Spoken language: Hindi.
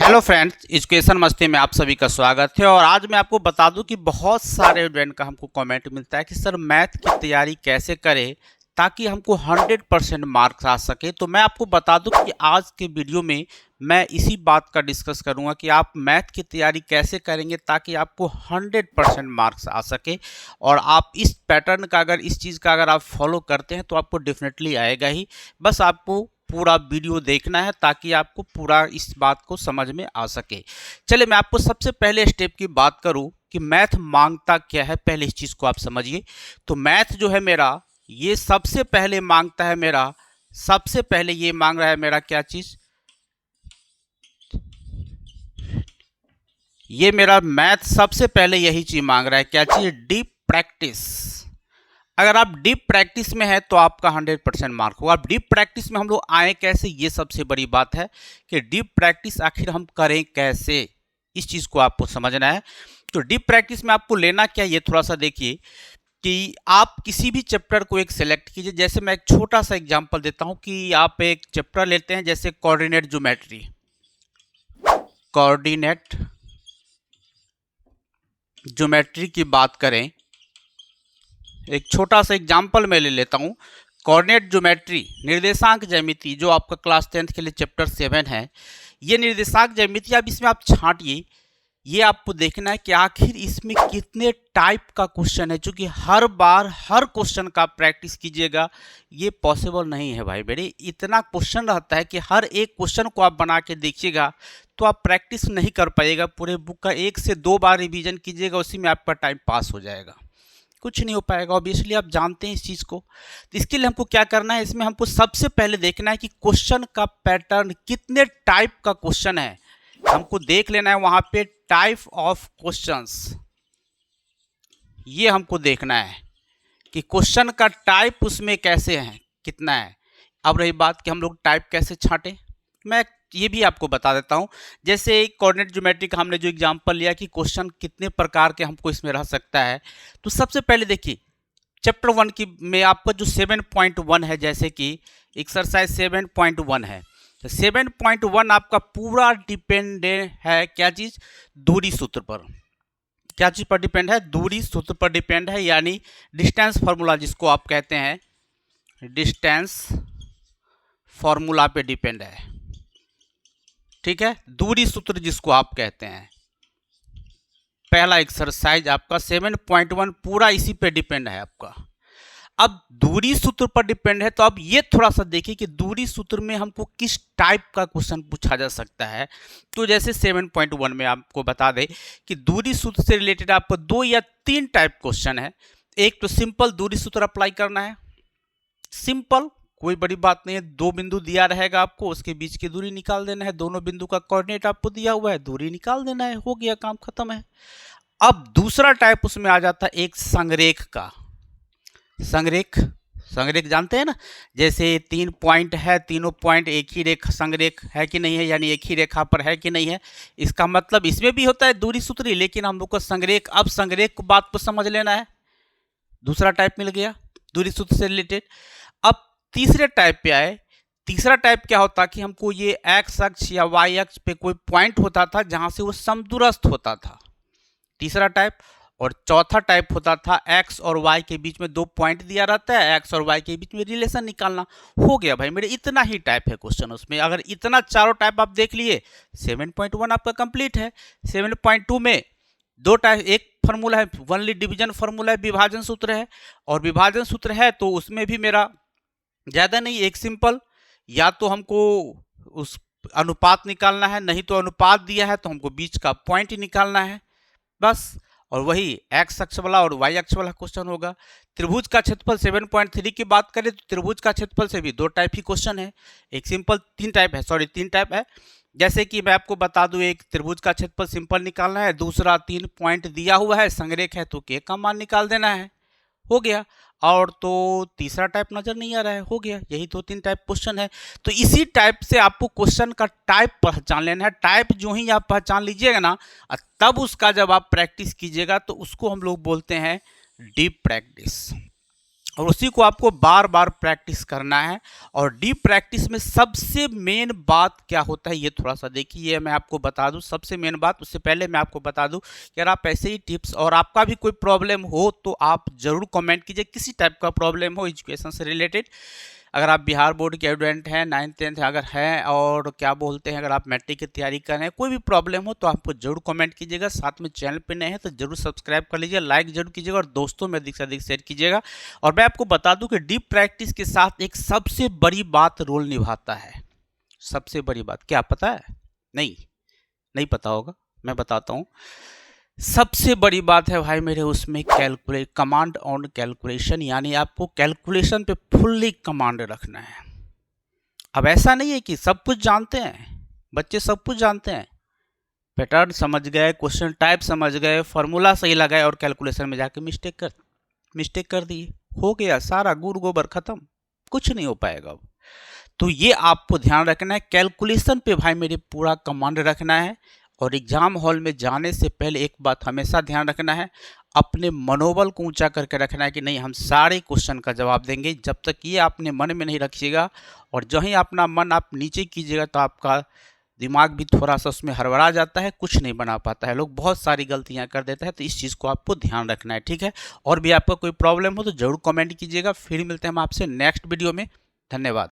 हेलो फ्रेंड्स, एजुकेशन मस्ती में आप सभी का स्वागत है। और आज मैं आपको बता दूं कि बहुत सारे स्टूडेंट का हमको कमेंट मिलता है कि सर मैथ की तैयारी कैसे करें ताकि हमको 100% मार्क्स आ सके। तो मैं आपको बता दूं कि आज के वीडियो में मैं इसी बात का डिस्कस करूंगा कि आप मैथ की तैयारी कैसे करेंगे ताकि आपको 100% मार्क्स आ सके। और आप इस पैटर्न का इस चीज़ का अगर आप फॉलो करते हैं तो आपको डेफिनेटली आएगा ही। बस आपको पूरा वीडियो देखना है ताकि आपको पूरा इस बात को समझ में आ सके। चलिए मैं आपको सबसे पहले स्टेप की बात करूं कि मैथ मांगता क्या है, पहले इस चीज़ को आप समझिए। तो मैथ जो है मेरा, ये सबसे पहले मांगता है मेरा, सबसे पहले ये मांग रहा है मेरा क्या चीज़, ये मेरा मैथ सबसे पहले यही चीज़ मांग रहा है। क्या चीज़? Deep practice. अगर आप डीप प्रैक्टिस में है तो आपका 100% मार्क होगा। अब डीप प्रैक्टिस में हम लोग आए कैसे, ये सबसे बड़ी बात है कि डीप प्रैक्टिस आखिर हम करें कैसे, इस चीज़ को आपको समझना है। तो डीप प्रैक्टिस में आपको लेना क्या, ये थोड़ा सा देखिए कि आप किसी भी चैप्टर को एक सेलेक्ट कीजिए। जैसे मैं एक छोटा सा एग्जांपल देता हूं कि आप एक चैप्टर लेते हैं जैसे कोऑर्डिनेट ज्योमेट्री। कोऑर्डिनेट ज्योमेट्री की बात करें, एक छोटा सा एग्जाम्पल मैं ले लेता हूँ। कोऑर्डिनेट ज्योमेट्री, निर्देशांक ज्यामिति, जो आपका क्लास 10th के लिए चैप्टर 7 है। ये निर्देशांक ज्यामिति अब इसमें आप छांटिए, ये आपको देखना है कि आखिर इसमें कितने टाइप का क्वेश्चन है। क्योंकि हर बार हर क्वेश्चन का प्रैक्टिस कीजिएगा, ये पॉसिबल नहीं है भाई बेटे। इतना क्वेश्चन रहता है कि हर एक क्वेश्चन को आप बना के देखिएगा तो आप प्रैक्टिस नहीं कर पाइएगा। पूरे बुक का 1 से 2 बार रिवीजन कीजिएगा, उसी में आपका टाइम पास हो जाएगा, कुछ नहीं हो पाएगा। ऑब्वियसली आप जानते हैं इस चीज़ को। तो इसके लिए हमको क्या करना है, इसमें हमको सबसे पहले देखना है कि क्वेश्चन का पैटर्न, कितने टाइप का क्वेश्चन है, हमको देख लेना है वहां पे टाइप ऑफ क्वेश्चंस। ये हमको देखना है कि क्वेश्चन का टाइप उसमें कैसे है, कितना है। अब रही बात कि हम लोग टाइप कैसे छांटे, मैं ये भी आपको बता देता हूं। जैसे कोऑर्डिनेट ज्योमेट्री का हमने जो एग्जांपल लिया कि क्वेश्चन कितने प्रकार के हमको इसमें रह सकता है। तो सबसे पहले देखिए चैप्टर 1 की में आपका जो 7.1 है, जैसे कि एक्सरसाइज 7.1 है। तो 7.1 आपका पूरा डिपेंड है क्या चीज़, दूरी सूत्र पर। क्या चीज़ पर डिपेंड है? दूरी सूत्र पर डिपेंड है, यानी डिस्टेंस फार्मूला जिसको आप कहते हैं, डिस्टेंस फार्मूला पे डिपेंड है। ठीक है, दूरी सूत्र जिसको आप कहते हैं। पहला एक्सरसाइज आपका 7.1 पूरा इसी पे डिपेंड है आपका। अब दूरी सूत्र पर डिपेंड है, तो अब ये थोड़ा सा देखिए कि दूरी सूत्र में हमको किस टाइप का क्वेश्चन पूछा जा सकता है। तो जैसे 7.1 में आपको बता दें कि दूरी सूत्र से रिलेटेड आपको 2 या 3 टाइप क्वेश्चन है। एक तो सिंपल दूरी सूत्र अप्लाई करना है, सिंपल, कोई बड़ी बात नहीं है। 2 बिंदु दिया रहेगा आपको, उसके बीच की दूरी निकाल देना है। दोनों बिंदु का कोऑर्डिनेट आपको दिया हुआ है, दूरी निकाल देना है, हो गया, काम खत्म है। अब दूसरा टाइप उसमें आ जाता है एक संरेख का। संरेख, संरेख जानते हैं ना, जैसे 3 पॉइंट है, तीनों पॉइंट एक ही रेखा संरेख है कि नहीं है, यानी एक ही रेखा पर है कि नहीं है। इसका मतलब इसमें भी होता है दूरी सूत्री, लेकिन हम लोग को संरेख, अब संरेख को बात को समझ लेना है। दूसरा टाइप मिल गया दूरी सूत्र से रिलेटेड। अब तीसरे टाइप पे आए। तीसरा टाइप क्या होता कि हमको ये एक्स अक्ष या वाई अक्ष पे कोई पॉइंट होता था जहां से वो समदूरस्थ होता था, तीसरा टाइप। और चौथा टाइप होता था एक्स और वाई के बीच में 2 पॉइंट दिया रहता है, एक्स और वाई के बीच में रिलेशन निकालना। हो गया भाई मेरे, इतना ही टाइप है क्वेश्चन उसमें। अगर इतना चारों टाइप आप देख लिए, 7.1 आपका कंप्लीट है। 7.2 में 2 टाइप, एक फार्मूला है वनली डिवीजन फार्मूला है, विभाजन सूत्र है। और विभाजन सूत्र है तो उसमें भी मेरा ज़्यादा नहीं, एक सिंपल, या तो हमको उस अनुपात निकालना है, नहीं तो अनुपात दिया है तो हमको बीच का पॉइंट ही निकालना है, बस। और वही एक्स अक्ष वाला और वाई अक्ष वाला क्वेश्चन होगा। त्रिभुज का क्षेत्रफल 7.3 की बात करें तो त्रिभुज का क्षेत्रफल से भी 2 टाइप ही क्वेश्चन है। एक सिंपल, 3 टाइप है, सॉरी 3 टाइप है। जैसे कि मैं आपको बता दूं, एक त्रिभुज का क्षेत्रफल सिंपल निकालना है, दूसरा 3 पॉइंट दिया हुआ है, संरेख है तो के का मान निकाल देना है, हो गया। और तो तीसरा टाइप नजर नहीं आ रहा है, हो गया। यही 2-3 टाइप क्वेश्चन है। तो इसी टाइप से आपको क्वेश्चन का टाइप पहचान लेना है। टाइप जो ही आप पहचान लीजिएगा ना, तब उसका जब आप प्रैक्टिस कीजिएगा तो उसको हम लोग बोलते हैं डीप प्रैक्टिस। और उसी को आपको बार बार प्रैक्टिस करना है। और डीप प्रैक्टिस में सबसे मेन बात क्या होता है ये थोड़ा सा देखिए, ये मैं आपको बता दूं सबसे मेन बात। उससे पहले मैं आपको बता दूं कि अगर आप ऐसे ही टिप्स और आपका भी कोई प्रॉब्लम हो तो आप जरूर कमेंट कीजिए, किसी टाइप का प्रॉब्लम हो एजुकेशन से रिलेटेड। अगर आप बिहार बोर्ड के स्टूडेंट हैं, 9th-10th अगर हैं, और क्या बोलते हैं अगर आप मैट्रिक की तैयारी कर रहे हैं, कोई भी प्रॉब्लम हो तो आपको जरूर कमेंट कीजिएगा। साथ में चैनल पे नए हैं तो जरूर सब्सक्राइब कर लीजिए, लाइक जरूर कीजिएगा और दोस्तों में अधिक से अधिक शेयर कीजिएगा। और मैं आपको बता दूं कि डीप प्रैक्टिस के साथ एक सबसे बड़ी बात रोल निभाता है। सबसे बड़ी बात क्या पता है? नहीं, नहीं पता होगा, मैं बताता हूँ। सबसे बड़ी बात है भाई मेरे उसमें कैलकुलेट, कमांड ऑन कैलकुलेशन, यानी आपको कैलकुलेशन पे फुल्ली कमांड रखना है। अब ऐसा नहीं है कि सब कुछ जानते हैं, बच्चे सब कुछ जानते हैं, पैटर्न समझ गए, क्वेश्चन टाइप समझ गए, फॉर्मूला सही लगाए और कैलकुलेशन में जाके मिस्टेक कर दी, हो गया सारा गुड़ गोबर खत्म, कुछ नहीं हो पाएगा अब। तो ये आपको ध्यान रखना है, कैलकुलेशन पे भाई मेरे पूरा कमांड रखना है। और एग्जाम हॉल में जाने से पहले एक बात हमेशा ध्यान रखना है, अपने मनोबल को ऊंचा करके रखना है कि नहीं हम सारे क्वेश्चन का जवाब देंगे। जब तक ये आपने मन में नहीं रखिएगा और जहीं अपना मन आप नीचे कीजिएगा तो आपका दिमाग भी थोड़ा सा उसमें हड़बड़ा जाता है, कुछ नहीं बना पाता है, लोग बहुत सारी गलतियां कर देते हैं। तो इस चीज़ को आपको ध्यान रखना है, ठीक है। और भी आपका कोई प्रॉब्लम हो तो जरूर कमेंट कीजिएगा। फिर मिलते हैं हम आपसे नेक्स्ट वीडियो में। धन्यवाद।